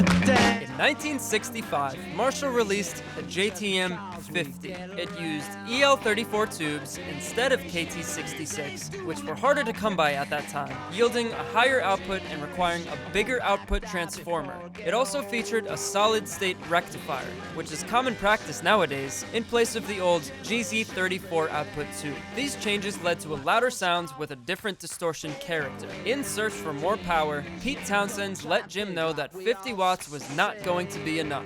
In 1965, Marshall released the JTM 50. It used EL34 tubes instead of KT66, which were harder to come by at that time, yielding a higher output and requiring a bigger output transformer. It also featured a solid-state rectifier, which is common practice nowadays, in place of the old GZ34 output tube. These changes led to a louder sound with a different distortion character. In search for more power, Pete Townshend let Jim know that 50 watts was not going to be enough.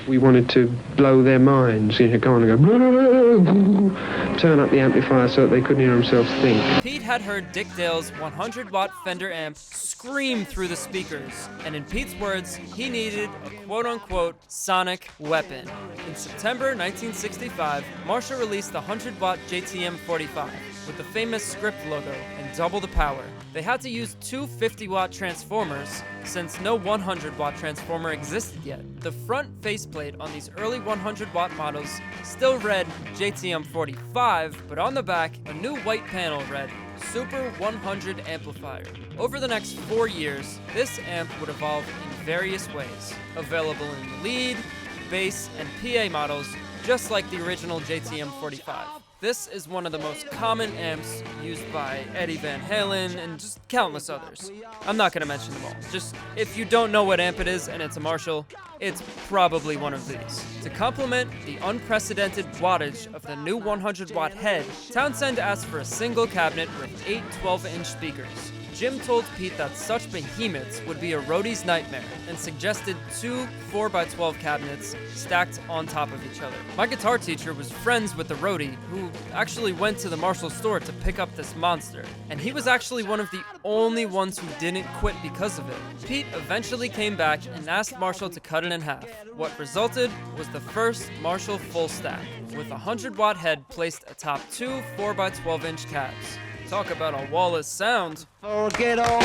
We wanted to blow their minds, go on and go, turn up the amplifier so that they couldn't hear themselves think. Pete had heard Dick Dale's 100-watt Fender amp scream through the speakers, and in Pete's words, he needed a quote-unquote sonic weapon. In September 1965, Marshall released the 100-watt JTM 45 with the famous script logo and double the power. They had to use two 50-watt transformers since no 100-watt transformer existed yet. The front faceplate on these early 100-watt models still read JTM 45, but on the back, a new white panel read Super 100 Amplifier. Over the next 4 years, this amp would evolve in various ways, available in lead, bass, and PA models, just like the original JTM 45. This is one of the most common amps used by Eddie Van Halen and just countless others. I'm not going to mention them all. Just, if you don't know what amp it is and it's a Marshall, it's probably one of these. To complement the unprecedented wattage of the new 100-watt head, Townshend asked for a single cabinet with 8 12-inch speakers. Jim told Pete that such behemoths would be a roadie's nightmare and suggested 2 4x12 cabinets stacked on top of each other. My guitar teacher was friends with the roadie who actually went to the Marshall store to pick up this monster, and he was actually one of the only ones who didn't quit because of it. Pete eventually came back and asked Marshall to cut it in half. What resulted was the first Marshall full stack, with a 100-watt head placed atop 2 4x12-inch cabs. Talk about a wall of sound. Forget all.